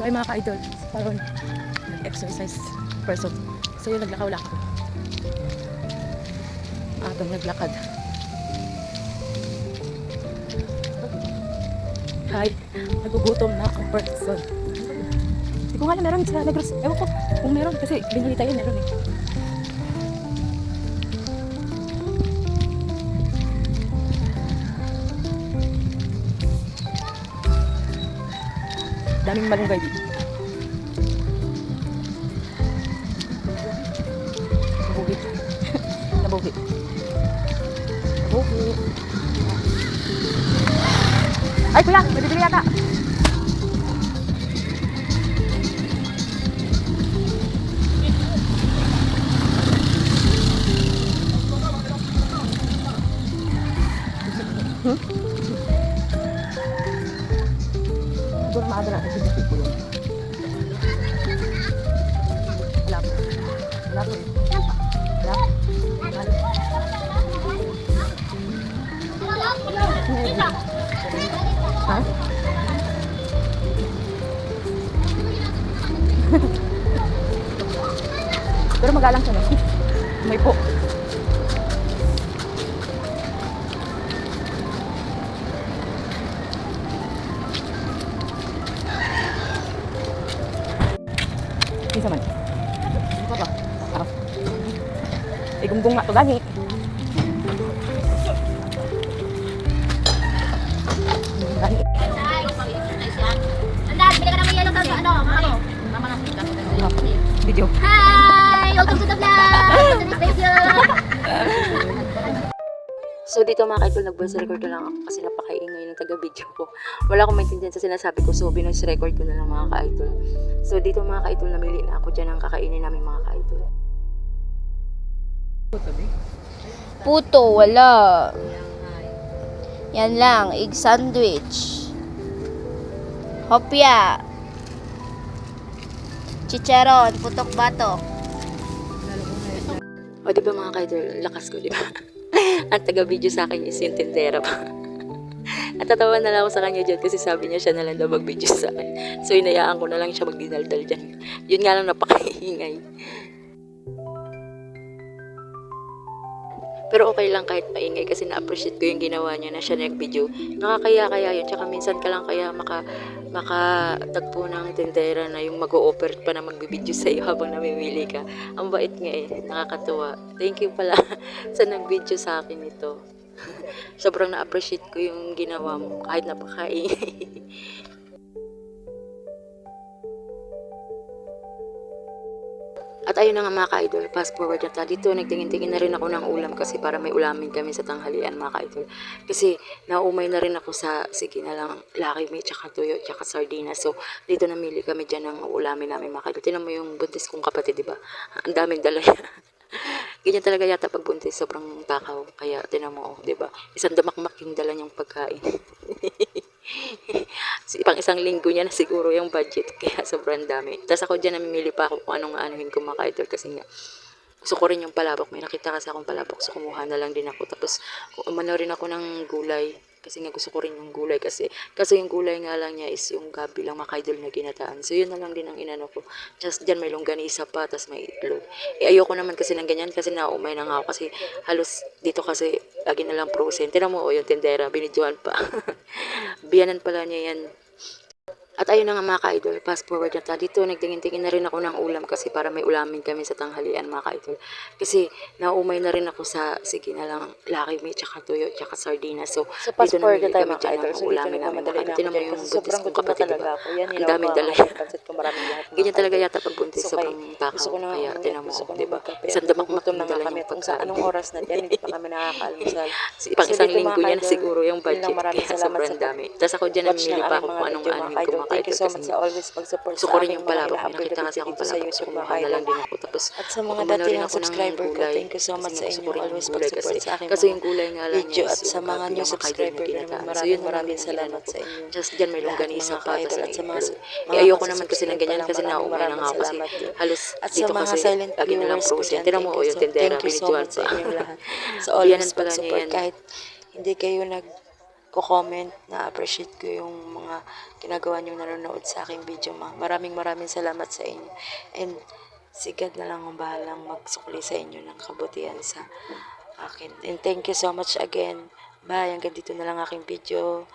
So ay mga ka-idol, parang nag-exercise person. So yun, naglakaw-lakaw. Atong naglakad. Hi, nagugutom na ang person. Hindi ko nga alam meron sa Negros. Ewan ko kung meron kasi binalita yun meron eh. Daming malunggay dito. Nabugi. Nabugi. Nabugi. Ay kuya, may bibili yata. Siguro maaga na ito sa tipo yun. Wala po. Wala po eh. Wala. Ha? Pero magalang siya na. May po. Isa man. Ano pa ba? Ah. Gunggong nga to gani. Gani. Andan, bili ka naman yellow sa ano? Mama lang kita. Video. Hi! Welcome to the vlog! Thank you! So dito mga ka-idol, nag-voice record ko lang ako kasi napakaingay ng taga-video ko. Wala akong maintindihan sa sinasabi ko, so binoise record ko na lang mga ka-idol. So dito mga ka-idol, namili na ako dyan ang kakainin namin mga ka-idol. Puto, wala. Yan lang, egg sandwich. Hopya. Chicharon, putok batok. O diba mga ka-idol, lakas ko diba? Ang taga-video sa akin is yung tindera pa. At tatawa na lang ako sa kanya dyan kasi sabi niya siya na lang daw mag-video sa akin. So inayaan ko na lang siya magdinaldal dyan. Yun nga lang napakaingay. Pero okay lang kahit maingay kasi na-appreciate ko yung ginawa niya na siya nag-video. Nakakaya-kaya yun. Tsaka minsan ka lang kaya makatagpo ng tindera na yung mag-o-offer pa na magbibideo sa iyo habang namimili ka. Ang bait nga eh. Nakakatuwa. Thank you pala sa nag-video sa akin ito. Sobrang na-appreciate ko yung ginawa mo kahit napakaingay. At ayun na nga mga ka-idol, fast forward na tayo. Dito nagtingin-tingin na rin ako ng ulam kasi para may ulamin kami sa tanghalian mga ka-idol. Kasi naumay na rin ako sa, sige na lang, Lucky May, tsaka tuyo, tsaka sardinas. So dito namili kami dyan ng ulamin namin mga ka-idol. Tinan mo yung buntis kong kapatid, diba? Ang daming dala niya. Ganyan talaga yata pag buntis, sobrang takaw. Kaya tinan mo, diba? Isang damakmak yung dala niyang pagkain. Pang isang linggo niya na siguro yung budget kaya sobrang dami. Tapos ako dyan namimili pa ako kung anong anuhin ko mga ka-idol kasi nga gusto ko rin yung palabok. May nakita kasi akong palabok so kumuha na lang din ako. Tapos umano rin ako ng gulay kasi nga gusto ko rin yung gulay kasi yung gulay nga lang niya is yung gabi lang mga ka-idol na ginataan. So yun na lang din ang inano ko. Just dyan may longganisa pa tapos may itlog. Ayoko naman kasi ng ganyan kasi naumay na nga ako kasi halos dito kasi lagi na lang frozen. Tinan mo yung tindera binidyohan pa. Biyanan pala niya yan. At ayun na nga mga ka-idol, fast forward na tayo. Dito nagtingin-tingin na rin ako ng ulam kasi para may ulamin kami sa tanghalian mga ka-idol. Kasi naumay na rin ako sa, sige na lang, Lucky May, tsaka tuyo, tsaka sardinas. So fast dito forward namili na tayo kami mga dyan ka-idol. ng So dito ulamin namin mga nagmamadali na ka-idol. ako Tinan mo dyan yung kasi buntis sobrang kong gutom na kapatid, talaga diba? ako. Yan, Ang daming dala ako niya. ng pansit ko maraming lahat. Ganyan talaga yata pag buntis, So, sobrang gusto takaw. ko na Kaya tinan mo, diba? Isang Isang damakmak gutom na yung nga dala kami. niyang Kung sa pagkain. anong oras na dyan, hindi pa kami nakakaalmusal. Pang So, isang dito, linggo mga niya na ka-idol, siguro yung yun lang, budget maraming kaya salamat sobrang sa dami. Tapos ako dyan watch namimili ng pa aking ako mga kung anong video mga anuhin ko ka-idol. mga Thank you ka-idol so kasi much nga sa always pag-support gusto sa ko rin aking yung mga palabok. May ina-upload nakita na kasi video akong dito sa palabok. So YouTube mga kumuha na lang ka-idol. din ako. Tapos At sa mga umano dati rin ng ako ng subscriber ko, gulay. thank you so Kasi much nga sa gusto inyo. ko rin yung Always gulay pag-support kasi sa aking kasi mga yung gulay nga lang video. niya is At sa yung mga gabi new lang mga ka-idol na subscriber ko naman, ginataan. So yun na lang maraming din ang inano salamat ko. sa inyo. Just dyan may Lahat longganisa mga pa. Tapos ka-idol may at sa mga itlog. mga Ayoko naman kasi ng subscribe pa ganyan lang, kasi naumay na maraming nga ako kasi salamat din. halos At sa dito mga kasi silent lagi na lang viewers ko frozen. dyan, Tinan mo yung tindera thank you so binidyohan much sa pa. inyong lahat. So Biyanan always pala niya pag-support yan. kahit hindi kayo ko-comment, na-appreciate ko yung mga ginagawa niyong nanonood sa aking video, ma. Maraming salamat sa inyo. And si God na lang ang bahalang magsukli sa inyo ng kabutihan sa akin. And thank you so much again. Bye. Hanggang dito na lang aking video.